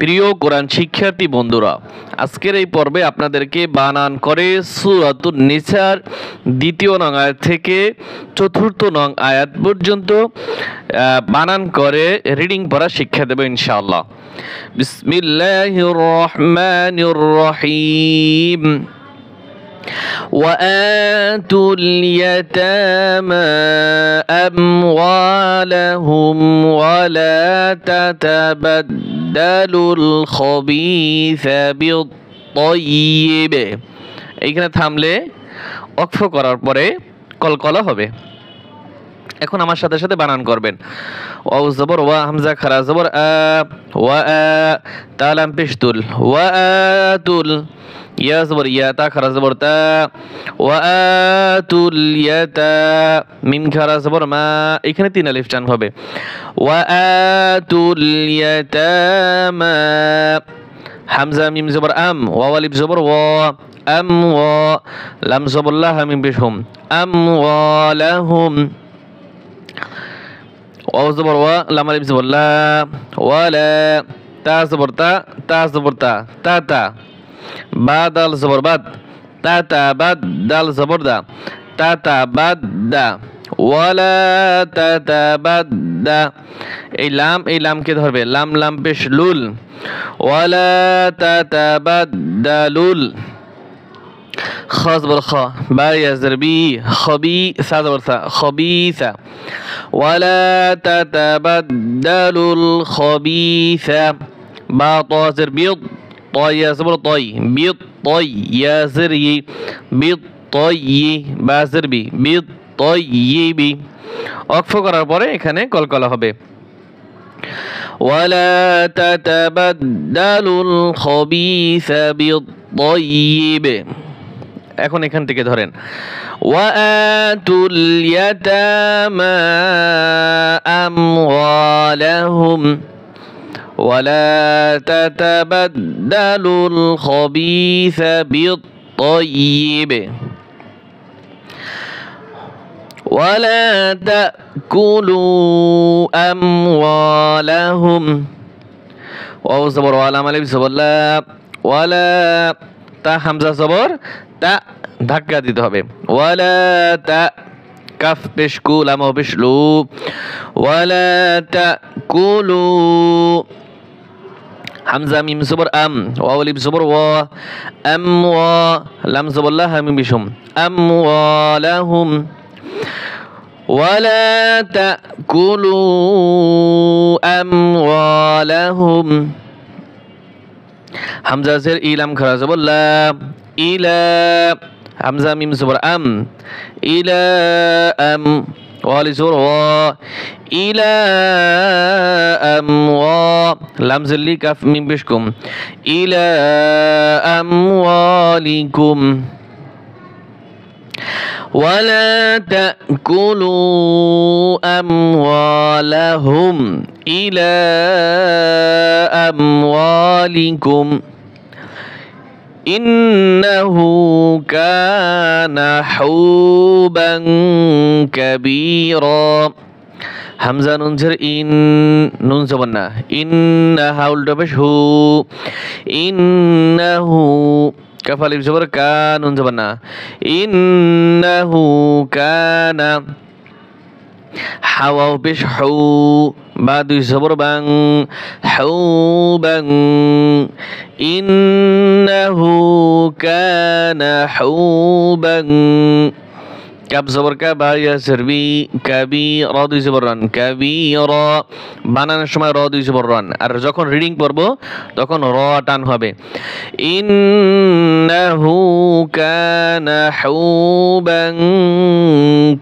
প্রিয় কোরআন শিক্ষার্থী বন্ধুরা, আজকের এই পর্বে আপনাদেরকে বানান করে সূরাতুন নিসার ২য় নং আয়াত থেকে ৪র্থ নং আয়াত পর্যন্ত বানান করে রিডিং পড়া শিক্ষা দেব ইনশাআল্লাহ। বিসমিল্লাহির রহমানির রহিম। وآتوا اليتامى أموالهم ولا تتبدلوا الخبيث بالطيب। এইখানে থামলে ওয়াকফ করার পরে কলকলা হবে। এখন আমার সাথে সাথে বানান করবেন। ওয়াও জবর ওয়া, হামজা খারা জবর আ, ওয়া আ, তা লাম পেশ তুল, ওয়া আতুল, ইয়া জবর ইয়া, তা খারা জবর তা, ওয়া আতুল ইয়াতা, মিম খারা জবর মা, এখানে 3 আলিফ টান হবে। ওয়া আতুল ইয়াতামা, হামজা মিম জবর আম, ওয়া আলিফ জবর ওয়া, আম ওয়া, লাম জবর লা, মিম পেশ হুম, আম ওয়ালাহুম, ওয়াও জবর ওয়া, লাম আলিফ জবর লা, ওয়ালা, তা জবর তা, তা জবর তা, তা তা, বা দাল জবর বাদ, তা তা বাদ, দাল জবর দা, তা তা বাদ দা, ওয়ালা তা তা বাদ দা। এই লামকে ধরবে, লাম লাম পেশ লুল, ওয়ালা তা তা বাদ দা লুল। খ জবর খ, বা ইয়া জের বি, খবি, সা জবর সা, খবিসা, ওয়ালা তাতাবাদদালুল খবিসা, বা ত জের বিদ, ত ইয়া জবর তই, বিদ তই, ইয়া জের ই, বিদ তই, বা জের বি, বিদ তইবি। ওয়াকফ করার পরে এখানে কলকলা হবে। ওয়ালা তাতাবাদদালুল খবিসা বিত-তয়্যিব। এখন এখান থেকে ধরেন, ওয়াতুল ইয়াতামা আমওয়ালাহুম ওয়ালা তাতাবাদদালুল খবিসা বিত-তয়্যিব ওয়ালা তাকুলু আমওয়ালাহুম, ওয়াও জবর ওয়া, লাম আলিফ জবর লা, ওয়ালা, তা হামজা জবর তা, ধাক্কা দিতে হবে, ওয়ালা তা, কাফ পেশ কু, লাম পেশ লু, ওয়ালা তাকুলু, হামজা মিম জবর আম, ওয়াও আলিফ জবর ওয়া, আম ওয়া, লাম জবর লা, মিম বিশুম, আমওয়ালাহুম, ওয়ালা তাকুলু আমওয়ালাহুম, হামজা জের ই, লাম খারা জবর লা, ইলা, হামজা মিম জবর আম, ইলা আম, ওয়া আলিফ জবর ওয়া, ইলা আম ওয়া, লাম জের লি, কাফ মিম পেশ কুম, ইলা আমওয়ালিকুম, ওয়ালা তাকুলু আমওয়ালাহুম ইলা আমওয়ালিকুম ইন্নাহু কানা হুবান কাবীরা। হামজা নুন জের ইন, নুন জবর না, ইন্না, হা উল্টা পেশ হু, ইন্নাহু, কাফ আলিফ জবর কা, নুন জবর না, ইন্নাহু কানা, হাওয়া পেশ হু, বা দুই জবর বাং, হুবাং, ইন্নাহু কানা হুবাং, কাব জবর কা, বা ইয়া জের বি, কাবি, র দুই জবর রান, কাবীরা, বানানোর সময় র দুই জবর রান, আর যখন রিডিং করব তখন র টান হবে। ইন্নাহু কানা হুবান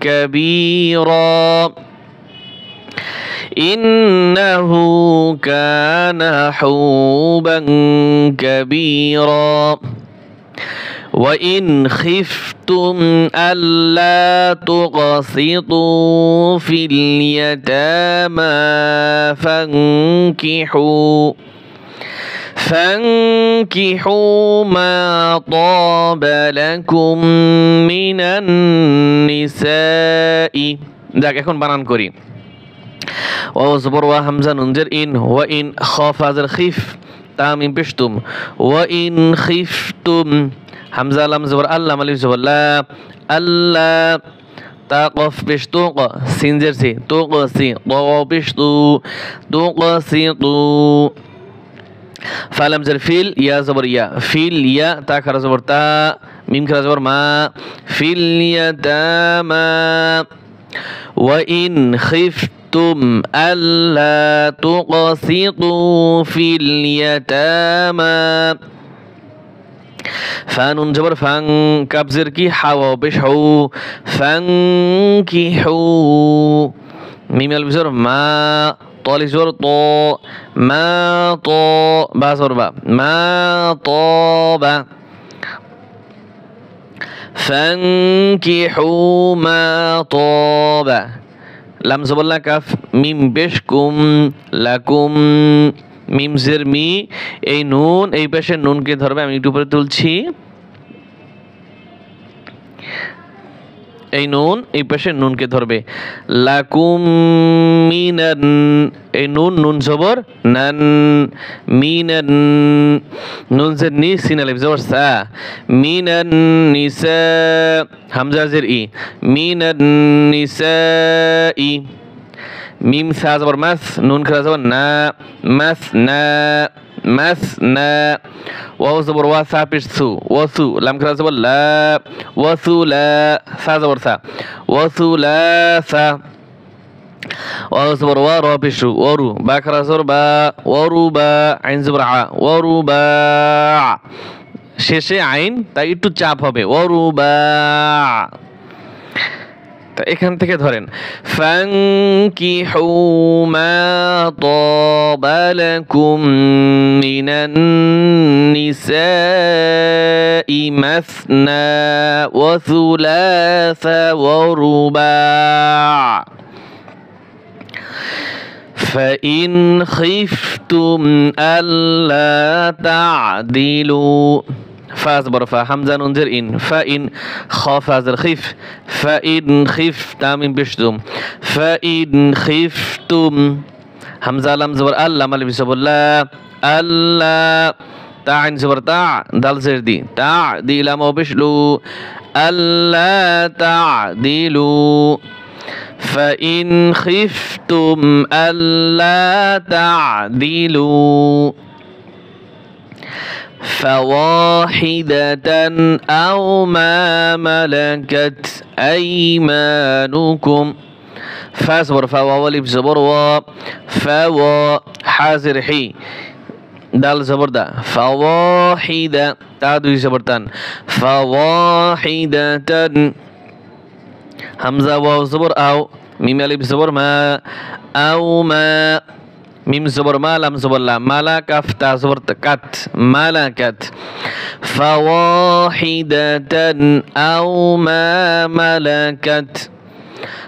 কাবীরা, ইন্নাহু কানা হুবান কাবীরা। وإن خفتم ألا تقسطوا في اليتامى فانكحوا ما طاب لكم من النساء। যাক এখন বানান করি। ওয়া জবর ওয়া, হামজা নুন জের ইন, ওয়া ইন, খ ফাজের খিফ, তা মিম পেশ তুম ওয়া ইন খিফতুম হামজা লাম জবর আল্লাহ আলিফ জবর লা আল্লাহ তা কফ পেশ তু ক সিন জের সি তু ক সি ত পেশ তু ক সি তু ফালাম জের ফিল ইয়া জবর ইয়া ফিল ইয়া তা খারা জবর তা মিম খারা জবর মা ফিল ইয়াতামা ওয়া ইন খিফতুম আল্লা তুকসিতু ফিল ইয়াতামা ফানুন জবর ফাং কাব জের কি হাওয়া পেশ হু ফাং কি হু মিম আলিফ জবর মা طالب زور طو ما طو با زور با ما طاب فانكحوا ما طاب لام زبر لا كاف ميم بشكم لكم মিম জের মি এই নুন এই পাশে নুনকে ধরবে আমি একটু উপরে তুলছি এই নুন এই পাশে নুনকে ধরবে লাকুম মিনান এই নুন নুন জবর নান মিনান নুন জের নি সিন আলিফ জবর সা মিনান নিসা হামজা জের ই মিনান নিসাই মিম সা জবর মাস নুন খারা জবর না মাস না মাসনা ওয়াও জবর ওয়া সা পেশ সু ওয়াসু লাম খারা জবর লা ওয়াসুলা সা জবর সা ওয়াসুলা সা ওয়াও জবর ওয়া র পেশ রু ওরু বা খারা জবর বা ওরু বা আইন জবর আ ওরু বা শেষে আইন তাই একটু চাপ হবে ওরু বা এখান থেকে ধরেন ফানকিহু মা তাবা লাকুম মিনান নিসাই মাসনা ওয়া থুলাসা ওয়া রুবা' فإن خفتم ألا تعدلوا فاز برفع حمزة ننزر إن فإن خاف هذا خف فإن خف تامين بشتم فإن خفتم حمزة لم زبر الله مالي بسبب الله الله تعين زبر تع دال زر دي تع دي لما بشلو ألا تعدلوا فإن خفتم ألا تعدلوا فواحدة أو ما ملكت أيمانكم فاصبر فواولي بزبر و فوا حازر حي دال زبر دا فواحدة تعدوي زبرتان فواحدة همزة واو زبر أو ميم ألف زبر ما أو ما ميم زبر ما لام زبر لا مالا كاف تا زبر كات ملكت فواحدة أو ما ملكت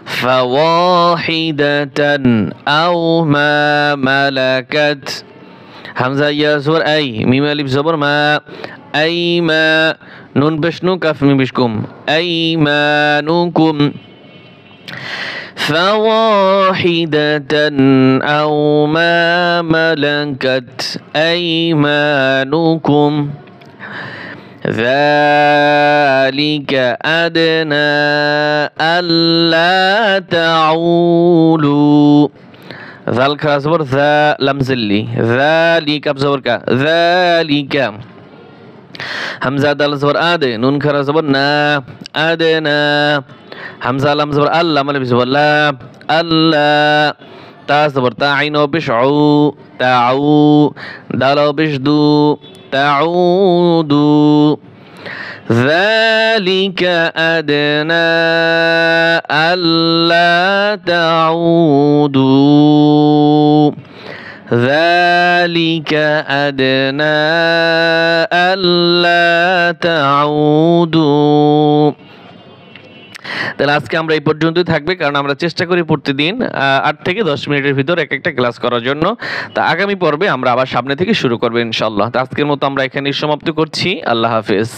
فواحدة أو ما ملكت همزة يا زبر أي ميم ألف زبر ما أي ما نون بشنو كاف ميم بشكم أيمانكم فواحدة أو ما ملكت أيمانكم ذلك أدنى ألا تعولوا ذلك أصبر ذا لمزلي ذلك أبصبر كا ذلك همزة دال زبر آدي نون خرا زبر نا آدنا همزة لام زبر الله مالي بزبر لا الله تا زبر تا عينو بشعو تعو دالو بشدو تعودو ذلك أدنى ألا تعودوا ذلك أدنى ألا تعودوا তাহলে আজকে আমরা এই পর্যন্তই থাকবে, কারণ আমরা চেষ্টা করি প্রতিদিন 8 থেকে 10 মিনিটের ভিতর একটা ক্লাস করার জন্য। তা আগামী পর্বে আমরা আবার সামনে থেকে শুরু করব ইনশাআল্লাহ। তো আজকের মতো আমরা এখানেই সমাপ্ত করছি। আল্লাহ হাফেজ।